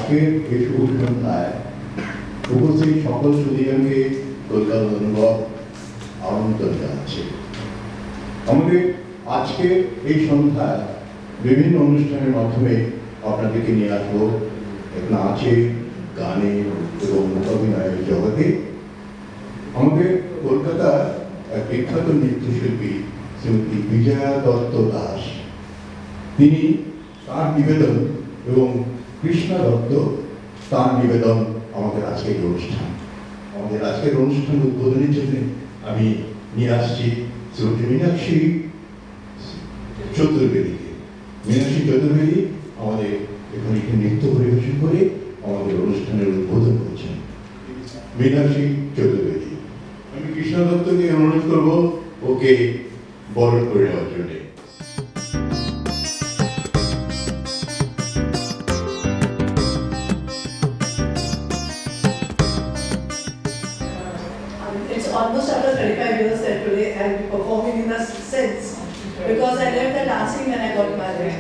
আজকের এই শুভ সন্ধ্যায় উপস্থিত সকল সুধীজনকে কলকাতা অনুভব আমন্ত্রণ জানাচ্ছে। আমাদের আজকে এই সন্ধ্যায় বিভিন্ন অনুষ্ঠানের মাধ্যমে আপনাদেরকে নিয়ে আসবো নাচে, গানে এবং অভিনয়ের জগতে। আমাদের কলকাতার এক বিখ্যাত নৃত্যশিল্পী শ্রীমতী বিজয়া দত্ত দাস, তিনি তার নিবেদন এবং কৃষ্ণা দত্ত তার নিবেদন আমাদের আজকের অনুষ্ঠান। আমাদের আজকের অনুষ্ঠান উদ্বোধনের জন্য আমি নিয়ে আসছি শ্রীমতী মীনাক্ষী চতুর্বেদীকে। মীনাক্ষী চতুর্বেদী আমাদের এখানে একটি নৃত্য পরিবেশন করে আমাদের অনুষ্ঠানের উদ্বোধন করছেন। মীনাক্ষী চতুর্বেদী, আমি কৃষ্ণা দত্তকে অনুরোধ করবো ওকে বরণ করে নেওয়ার জন্য। It's almost after 35 years that today I'll be performing in a sense, because I left the dancing when I got married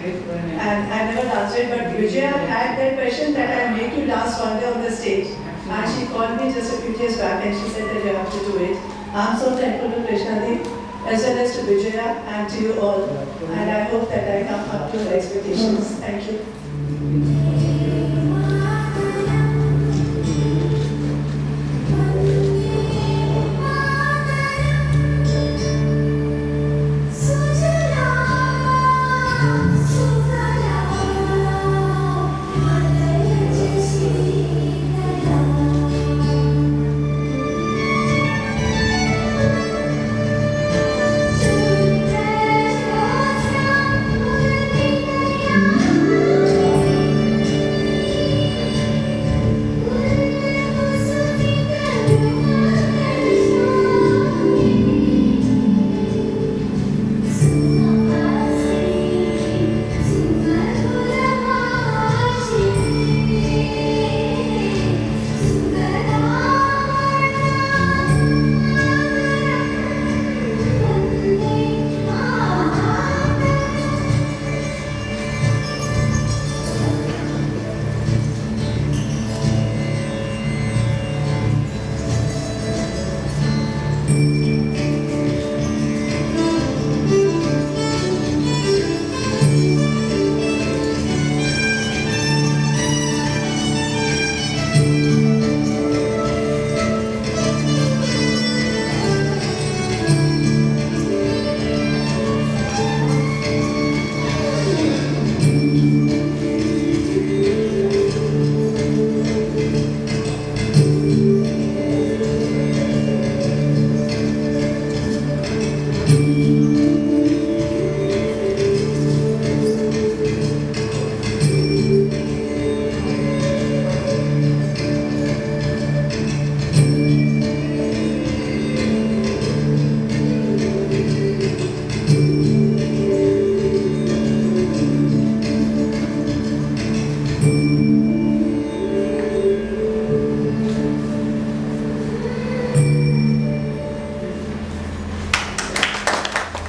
and I never danced it, but Vijaya had that passion that I make you dance one day on the stage, and she called me just a few days back and she said that you have to do it. I'm so thankful to Krishnadi as well as to Vijaya and to you all, and I hope that I come up to your expectations. Thank you.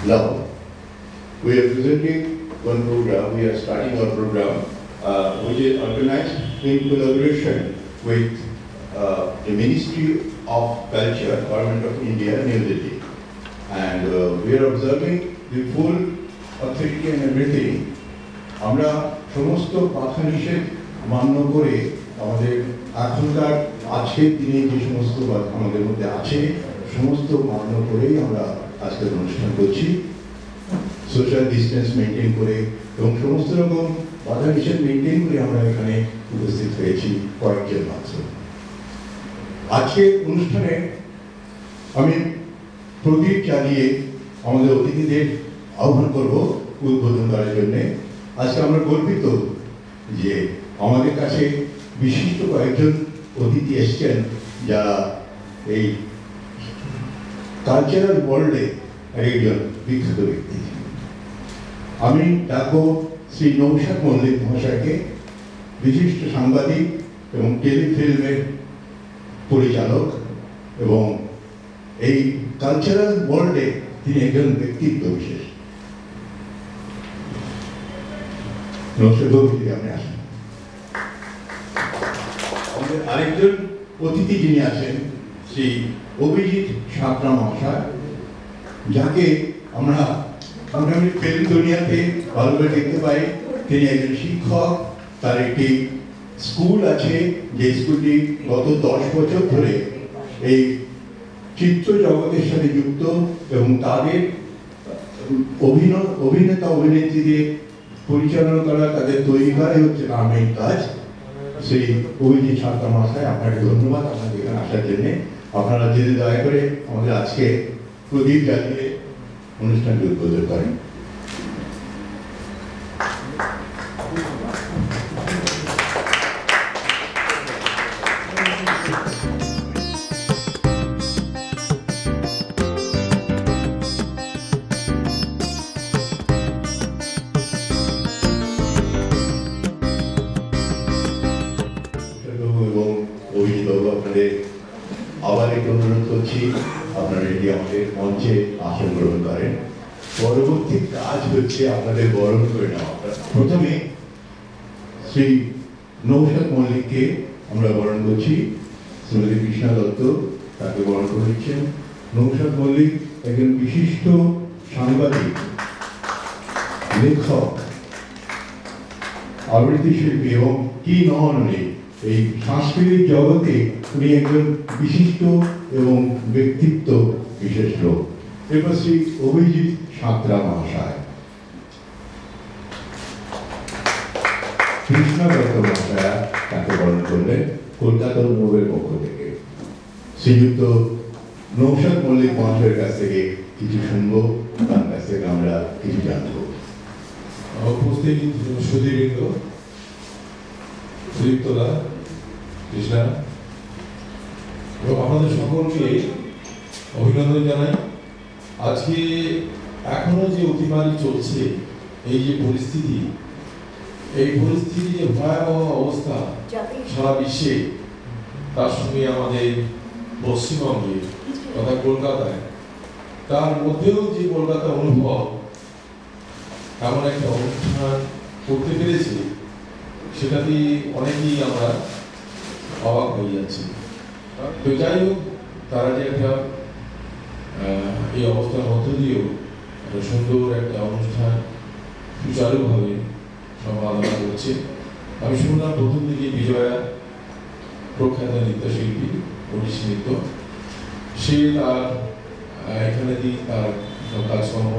Now, we are presenting one program, we are starting our program, which is organized in collaboration with the Ministry of Culture, Government of India, New Delhi. And we are observing the full authority and everything. আমরা সমস্ত বাধা নিষেধ মান্য করে আমাদের এখনকার আজকের দিনে যে সমস্ত বাধা আমাদের মধ্যে আছে সমস্ত মান্য করেই আমরা আজকের অনুষ্ঠান করছি, সোশ্যাল ডিস্টেন্স মেনটেন করে এবং সমস্ত রকম বাধা নিষেধ মেনটেন করে আমরা এখানে উপস্থিত হয়েছি কয়েকজন মাত্র। আজকে অনুষ্ঠানে আমি প্রদীপ জ্বালিয়ে আমাদের অতিথিদের আহ্বান করব উদ্বোধন করার জন্যে। আজকে আমরা গর্বিত যে আমাদের কাছে বিশিষ্ট কয়েকজন অতিথি এসছেন যারা এই কালচারাল ওয়ার্ল্ডে একজন বিখ্যাত ব্যক্তি। আমি ডাকবো শ্রী নৌশাদ মল্লিক মহাশয়কে, বিশিষ্ট সাংবাদিক এবং টেলিফিল্মের পরিচালক এবং এই কালচারাল ওয়ার্ল্ডে তিনি একজন ব্যক্তিত্ব বিশেষ। নমস্কার, আপনি আসেন। আমাদের আরেকজন অতিথি যিনি আছেন শ্রী অভিজিৎ সাঁতরা মহাশয়, যাকে আমরা মোটামুটি ফিল্ম দুনিয়াতে ভালো করে দেখতে পাই। তিনি একজন শিক্ষক, তার একটি স্কুল আছে যে স্কুলটি গত 10 বছর ধরে এই চিত্র জগতের সাথে যুক্ত এবং তাদের অভিনেতা অভিনেত্রীদের পরিচালনা করা, তাদের তৈরি করাই হচ্ছে তার মেইন কাজ। সেই অভিজিৎ সাঁতরা মহাশয়, আপনাকে ধন্যবাদ আপনাদের এখানে আসার জন্যে। আপনারা যদি দয়া করে আমাদের আজকে প্রদীপ জ্বালিয়ে অনুষ্ঠানটি উদ্বোধন করেন। এবং অভিজিৎবাবু, আপনাদের আবার একটু অনুরোধ করছি আপনারা এটি আমাদের মঞ্চে আসন গ্রহণ করেন। পরবর্তী কাজ হচ্ছে আপনাদের বরণ করে নেওয়া। প্রথমে শ্রী নৌশাদ মল্লিককে আমরা বরণ করছি। শ্রীমতী কৃষ্ণা দত্ত তাকে বরণ করে দিচ্ছেন। নৌশাদ মল্লিক একজন বিশিষ্ট সাংবাদিক, লেখক, আবৃত্তি শিল্পী এবং কি নন উনি এই সাংস্কৃতিক জগতে উনি একজন বিশিষ্ট এবং ব্যক্তিত্ব বিশেষ লোক। এরপর শ্রী অভিজিৎ সাঁতরা মহাশয়, কৃষ্ণা দত্ত মহাশয়া তাকে বরণ করলেন কলকাতা অনুভবের পক্ষ থেকে। শ্রীযুক্ত নৌশাদ মল্লিক মহাশয়ের কাছ থেকে কিছু শুনবো, তার কাছ থেকে আমরা কিছু জানবো। উপস্থিত সুধীবৃন্দ, সুদীপ্তদা, কৃষ্ণা এবং আমাদের সকলকে অভিনন্দন জানাই। আজকে এখনো যে অতিমারি চলছে, এই যে পরিস্থিতি, এই পরিস্থিতি যে ভয়াবহ অবস্থা সারা বিশ্বে, তার সঙ্গে আমাদের পশ্চিমবঙ্গে তথা কলকাতায়, তার মধ্যেও যে কলকাতা অনুভব এমন একটা অনুষ্ঠান করতে পেরেছে, সেটাতে অনেকেই আমরা অবাক হয়ে যাচ্ছি। তো যাই হোক, তারা যে একটা এই অবস্থার মধ্য দিয়েও একটা সুন্দর একটা অনুষ্ঠান সুচারুভাবে সম্পাদনা করছে। আমি শুনলাম প্রথম দিকে বিজয়া, প্রখ্যাত নৃত্যশিল্পী, ওড়িশি নৃত্য, সে তার এখানে দিয়ে তার কাজকর্ম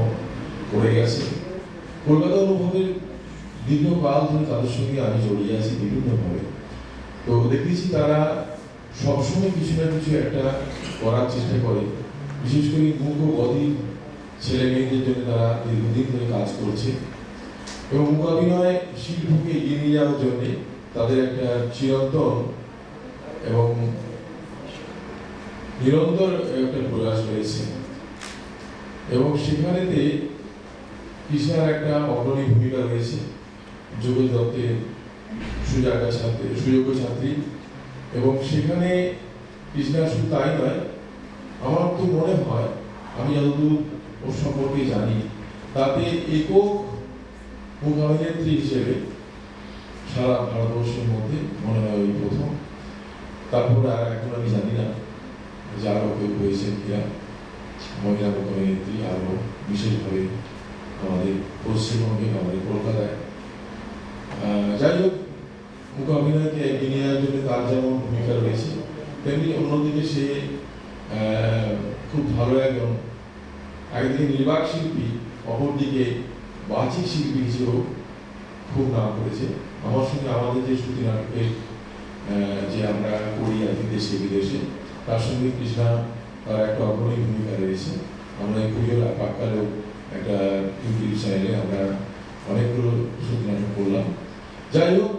করে গেছে। কলকাতা অনুভবের দীর্ঘকাল ধরে তাদের সঙ্গে আমি জড়িয়ে আছি বিভিন্নভাবে। তো দেখেছি তারা সবসময় কিছু না কিছু একটা করার চেষ্টা করে। বিশেষ করে মূক ও বধির ছেলে মেয়েদের জন্য তারা দীর্ঘদিন ধরে কাজ করছে এবং মূকাভিনয় শিল্পকে এগিয়ে নিয়ে যাওয়ার জন্য তাদের একটা চিরন্তন এবং নিরন্তর একটা প্রয়াস রয়েছে। এবং সেখানেতে কৃষ্ণার একটা অগ্রণী ভূমিকা রয়েছে। যোগেশ দত্তের সুযোগ্য ছাত্রী, এবং সেখানে কৃষ্ণা শুধু তাই নয়, আমার তো মনে হয়, আমি যতদূর ওর সম্পর্কে জানি, তাতে একক মূকাভিনেত্রী হিসেবে সারা ভারতবর্ষের মধ্যে মনে হয় ওই প্রথম। তারপরে আর এখন আমি জানি না যে আরও কেউ হয়েছেন কিনা মহিলা মূকাভিনেত্রী, আরও বিশেষভাবে আমাদের পশ্চিমবঙ্গে, আমাদের কলকাতায়। যাই হোক, মূকাভিনয়কে এগিয়ে নেওয়ার জন্য তার যেমন ভূমিকা রয়েছে, তেমনি অন্যদিকে সে খুব ভালো একদিকে নির্বাক শিল্পী, অপরদিকে বাচিক শিল্পী হিসেবেও খুব নাম করেছে। আমার সঙ্গে আমাদের যে শ্রুতি নাটকের যে আমরা করি আর কি দেশে বিদেশে, তার সঙ্গে কৃষ্ণা তার একটা অগ্রণী ভূমিকা রয়েছে। আমরা এই পুজোর পাককালেও একটা ইউটিউব চ্যানেলে আমরা অনেকগুলো শ্রুতি নাটক করলাম। যাই হোক,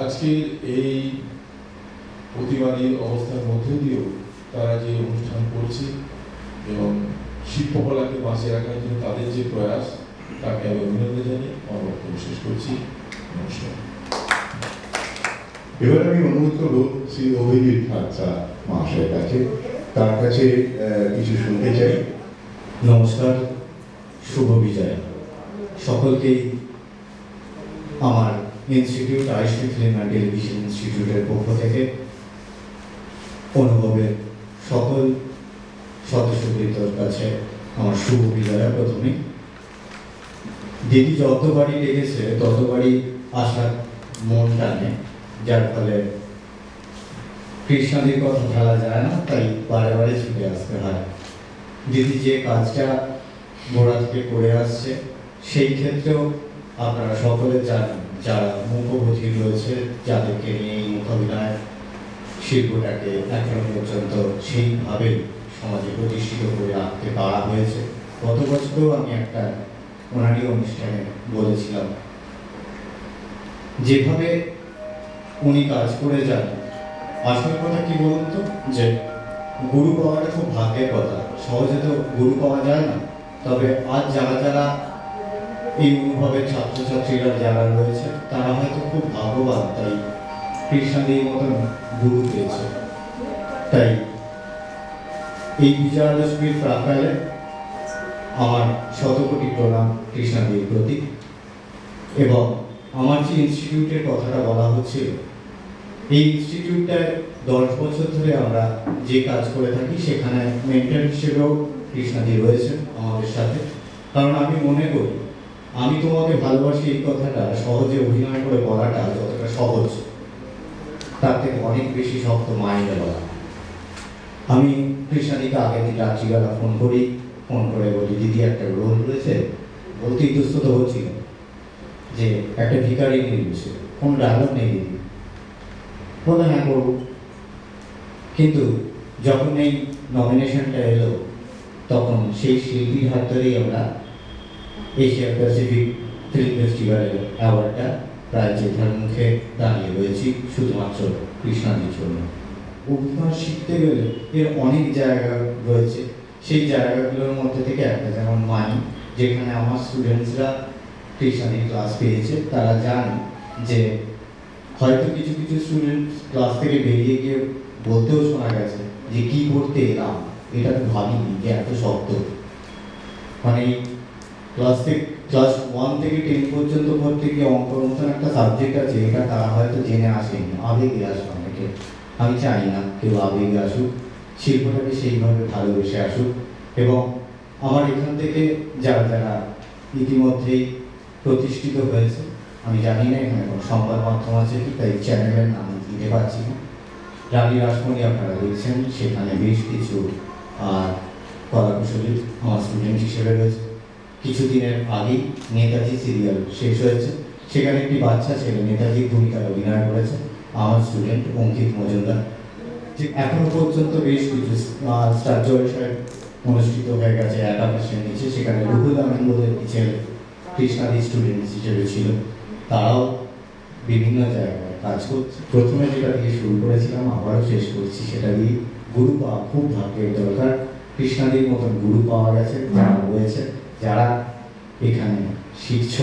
আজকের এই অতিমারী অবস্থার মধ্যে দিয়েও তারা যে অনুষ্ঠান করছে এবং শিল্পকলাকে বাঁচিয়ে রাখার জন্য তাদের যে প্রয়াস, তাকে আমি অভিনন্দন জানিয়ে আমার বক্তব্য শেষ করছি। নমস্কার। এবার আমি অনুরোধ করবো শ্রী অভিজিৎ সাঁতরা মহাশয়ের কাছে, তার কাছে কিছু শুনতে চাই। নমস্কার, শুভ বিজয় সকলকেই। আমার institute IC film and television ইনস্টিটিউটের পক্ষ থেকে অনুভবের সকল সদস্যবৃন্দর কাছে আমার শুভ বিদায়। প্রথমে দিদি যতবারই ডেকেছে ততবারই আসার মন টানে, যার ফলে কৃষ্ণাদির কথা ফেলা যায় না, তাই বারে বারে ছুটে আসতে হয়। দিদি যে কাজটা গোড়া থেকে করে আসছে সেই ক্ষেত্রেও আপনারা সকলে জানেন, যারা মুখোমুখি রয়েছে, যাদেরকে নিয়ে এই মুখাভিনয় শিল্পটাকে এখনো পর্যন্ত সেইভাবে সমাজে প্রতিষ্ঠিত করে রাখতে পারা হয়েছে। গত বছরও আমি একটা ওনারই অনুষ্ঠানে বলেছিলাম, যেভাবে উনি কাজ করে যান, আসল কথা কি বলুন তো, যে গুরু পাওয়াটা খুব ভাগ্যের কথা, সহজে তো গুরু পাওয়া যায় না। তবে আজ যারা যারা এই অনুভবের ছাত্রছাত্রীরা যারা রয়েছে তারা হয়তো খুব ভাগ্যবান, তাই কৃষ্ণাদির মতন গুরু পেয়েছে। তাই এই বিজয়াদশমীর প্রাকালে আমার শতকোটি প্রণাম কৃষ্ণাদির প্রতি। এবং আমার যে ইনস্টিটিউটের কথাটা বলা হচ্ছিল, এই ইনস্টিটিউটটায় 10 বছর ধরে আমরা যে কাজ করে থাকি, সেখানে মেন্টর হিসেবেও কৃষ্ণাদি রয়েছেন আমাদের সাথে। কারণ আমি মনে করি, আমি তোমাকে ভালোবাসি এই কথাটা সহজে অভিনয় করে বলাটা যতটা সহজ, তার থেকে অনেক বেশি শক্ত মাইন্ডে বলা। আমি কৃষ্ণাদিকে আগের দিন রাত্রিবেলা ফোন করে বলি, দিদি একটা রোল রয়েছে, বলতে ইতস্তত হচ্ছিল যে একটা ভিখারি নিয়ে রয়েছে, কোনো ডায়লগ নেই দিদি। বলে হ্যাঁ করবো। কিন্তু যখন এই নমিনেশনটা এলো, তখন সেই শিল্পীর হাত ধরেই আমরা এশিয়া প্যাসিফিক ফিল্ম ফেস্টিভ্যালের অ্যাওয়ার্ডটা প্রায় জেঠার মুখে দাঁড়িয়ে রয়েছি শুধুমাত্র কৃষ্ণাদির জন্য। অভিনয় শিখতে গেলে এর অনেক জায়গা রয়েছে, সেই জায়গাগুলোর মধ্যে থেকে একটা যেমন মাইন্ড, যেখানে আমার স্টুডেন্টসরা কৃষ্ণাদির ক্লাস পেয়েছে, তারা জানে যে হয়তো কিছু কিছু স্টুডেন্ট ক্লাস থেকে বেরিয়ে গিয়ে বলতেও শোনা গেছে যে কি করতে এলাম, এটা তো ভাবিনি যে এত শক্ত। মানে ক্লাস 1 থেকে 10 পর্যন্ত পড়তে গিয়ে অঙ্কর মতন একটা সাবজেক্ট আছে, এটা তারা হয়তো জেনে আসেনি, আবেগে আসে অনেকে। আমি চাই না কেউ আবেগে আসুক, শিল্পটাকে সেইভাবে ভালোবেসে আসুক। এবং আমার এখান থেকে যারা যারা ইতিমধ্যেই প্রতিষ্ঠিত হয়েছে, আমি জানি না এখানে কোনো সংবাদ মাধ্যম আছে কি, তাই চ্যানেলের নাম দিতে পারছি না। রানী রাসমণি আপনারা দেখছেন, সেখানে বেশ কিছু কলাকুশলী আমার স্টুডেন্ট হিসেবে রয়েছে। কিছুদিনের আগেই নেতাজি সিরিয়াল শেষ হয়েছে, সেখানে একটি বাচ্চা ছেলে নেতাজির ভূমিকায় অভিনয় করেছে, আমার স্টুডেন্ট অঙ্কিত মজুমদার। এখনো পর্যন্ত বেশ কিছু স্টার জলসায় অনুষ্ঠিত হয়ে গেছে একাদশের নিচে, সেখানে রুহুল আনন্দের ছেলে কৃষ্ণাদি স্টুডেন্ট হিসেবে ছিল, তারাও বিভিন্ন জায়গায় কাজ করছে। প্রথমে যেটা দিয়ে শুরু করেছিলাম আবারও শেষ করছি, সেটা দিয়ে গুরু পাওয়া খুব ভাগ্যের দরকার। কৃষ্ণাদির মতন গুরু পাওয়া গেছে, যারা রয়েছে, যারা এখানে শিখছ,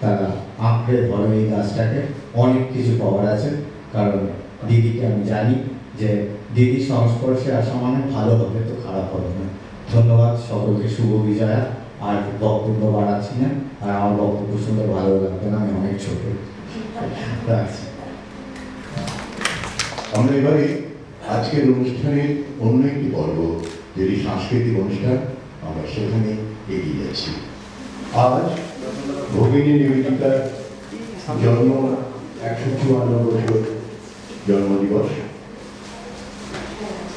তারা আঁকড়ে ধরো এই গাছটাকে, অনেক কিছু পাওয়ার আছে। কারণ দিদিকে আমি জানি যে দিদির সংস্পর্শে আসা মানে ভালো হবে, তো খারাপ হবে না। ধন্যবাদ সকলকে, শুভ বিজয়া। আর বক্তব্য বাড়াচ্ছি না, আর আমার বক্তব্য শুনতে ভালো লাগবে না, আমি অনেক ছোট। রাখছি। আমরা এবারে আজকের অনুষ্ঠানের অন্য একটি পর্ব, যেটি সাংস্কৃতিক অনুষ্ঠান, আমরা সেখানে এগিয়ে যাচ্ছি। আজ ভগিনী নিবেদিতার জন্ম 154 বছর জন্মদিবস।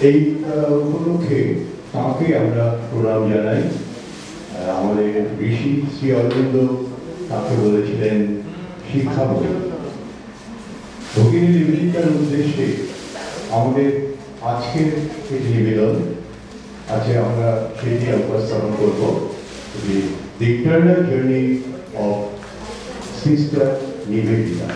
এই উপলক্ষে তাঁকে আমরা প্রণাম জানাই। আমাদের ঋষি শ্রী অরবিন্দ তাকে বলেছিলেন শিক্ষাময়ী। ভগিনী নিবেদিতার উদ্দেশ্যে আমাদের আজকের একটি নিবেদন আছে, আমরা সেটি উপস্থাপন করব। The Eternal Journey of Sister Nivedita.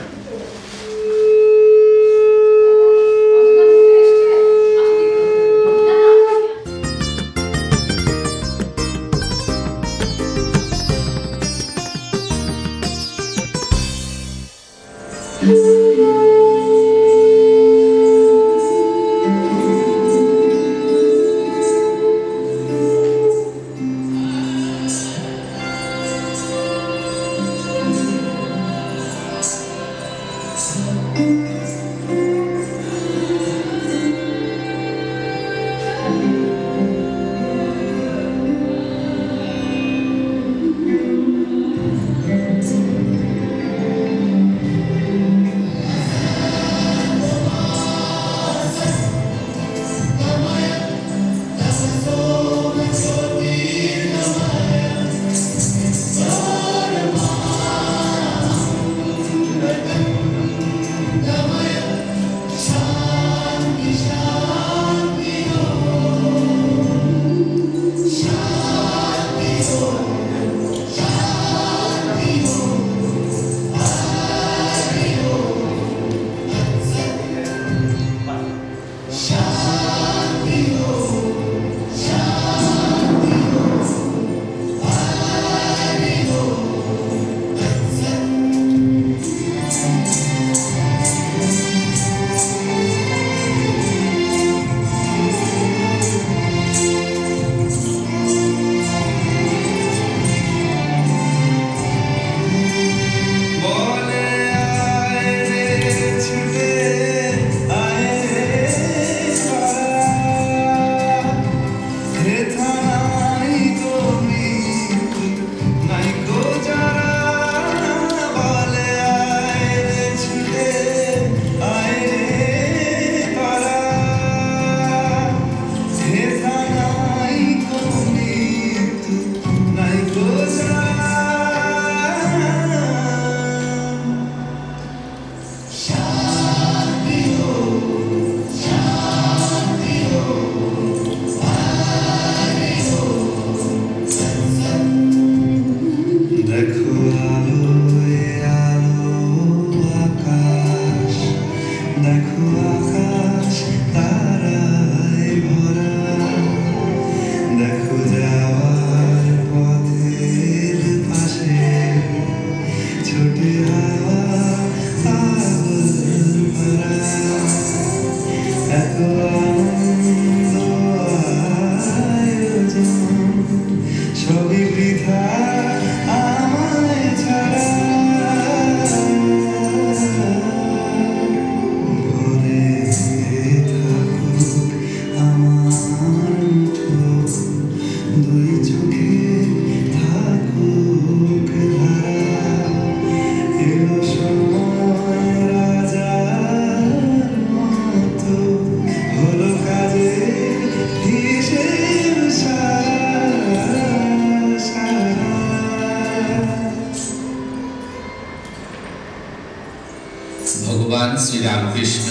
Sri Ramakrishna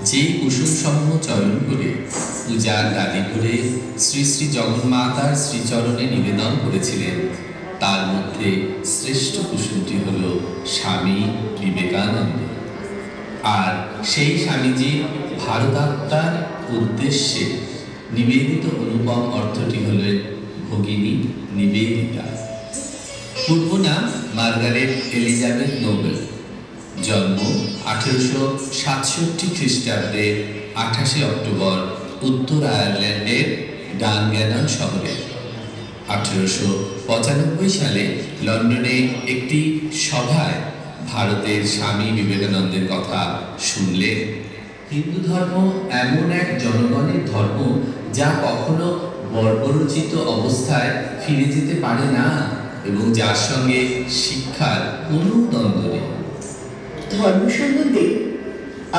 যে কুসুমসমূহ চয়ন করে পূজার ডালি করে শ্রী শ্রী জগন্মাতার শ্রীচরণে নিবেদন করেছিলেন, তার মধ্যে শ্রেষ্ঠ কুসুমটি হল স্বামী বিবেকানন্দ। আর সেই স্বামীজি ভারতাত্মার উদ্দেশ্যে নিবেদিত অনুপম অর্থটি হলেন ভগিনী নিবেদিতা। পূর্ব নাম মার্গারেট এলিজাবেথ নোবেল, জন্ম 1867 খ্রিস্টাব্দে 28 অক্টোবর উত্তর আয়ারল্যান্ডের ডানগ্যানন শহরে। 1895 সালে লন্ডনে একটি সভায় ভারতের স্বামী বিবেকানন্দের কথা শুনলেন। হিন্দু ধর্ম এমন এক জনগণের ধর্ম যা কখনো বর্বরচিত অবস্থায় ফিরে যেতে পারে না এবং যার সঙ্গে শিক্ষার কোনো দ্বন্দ্ব নেই। ধর্ম সম্বন্ধে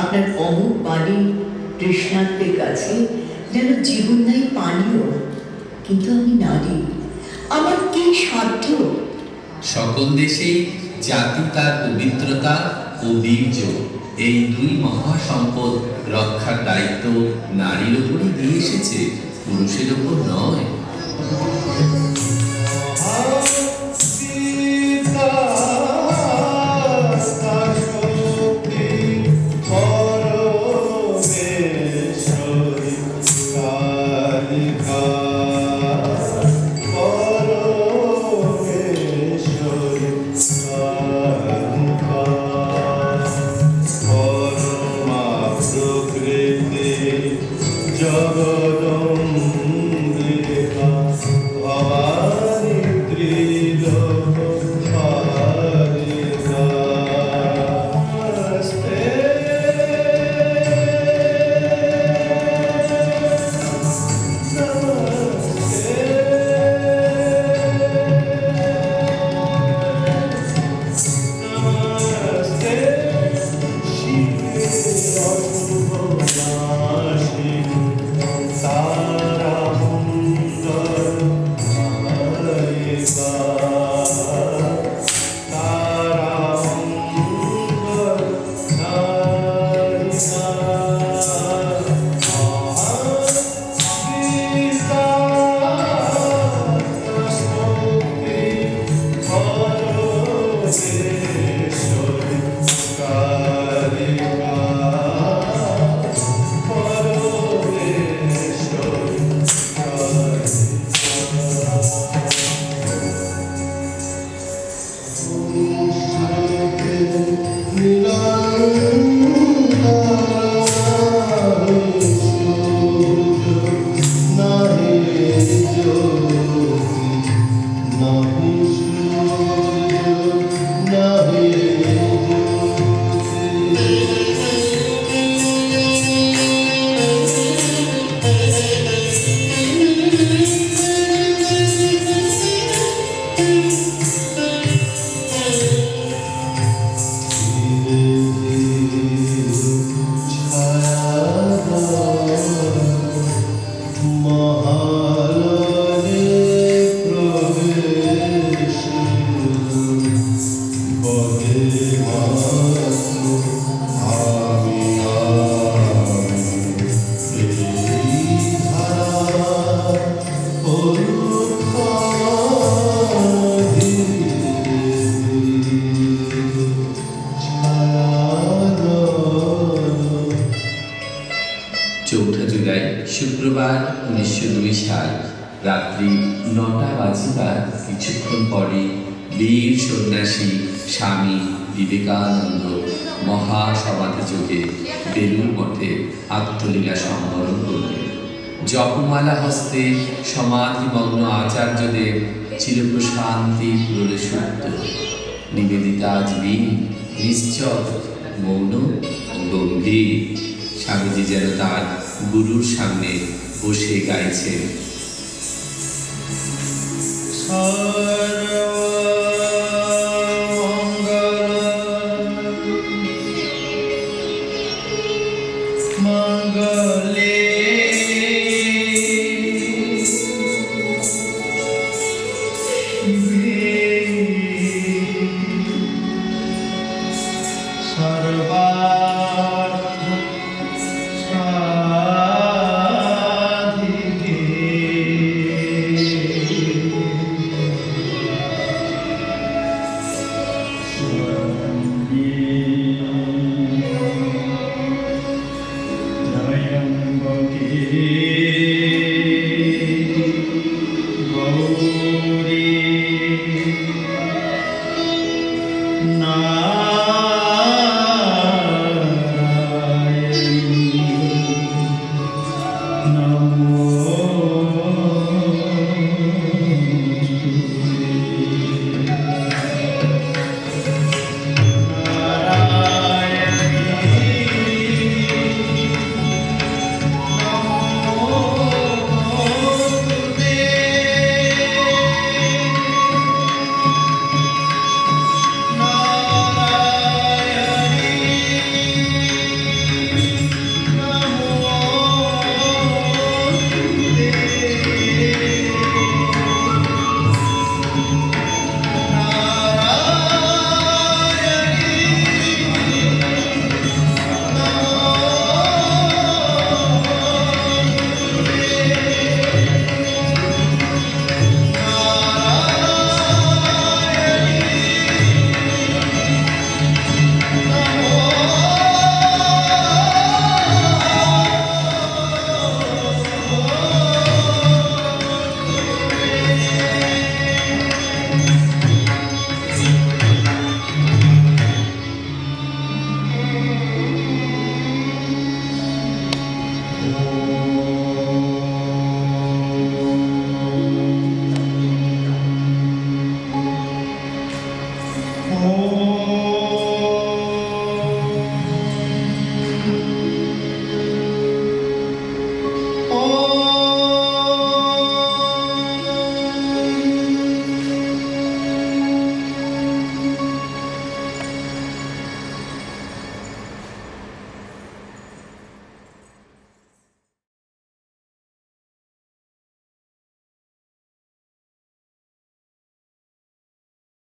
আপনার অমুক বাণী তৃষ্ণার্তের কাছে যেন জীবনদায়ী পানীয়। কিন্তু আমি নারী, আমার কি সাধ্য? সকল দেশেই জাতি তার পবিত্রতা ও বীর্য, এই দুই মহাসম্পদ রক্ষার দায়িত্ব নারীর উপরই দিয়ে এসেছে, পুরুষের উপর নয়। শুক্রবার 1902 সাল রাত্রি 9টা বাজিবার কিছুক্ষণ পরে বীর সন্ন্যাসী স্বামী বিবেকানন্দ মহাসমাধিযোগে বেলুড় মঠে আত্মলীলা সম্বরণ করলেন। জপমালা হস্তে সমাধিমগ্ন আচার্যদেব চিরপ্রশান্তি পুরলে সুপ্ত। নিবেদিতা আজ বীর, নিশ্চল, মৌন ও গম্ভীর। স্বামীজি যেন তার গুরুর সামনে বসে গাইছেন।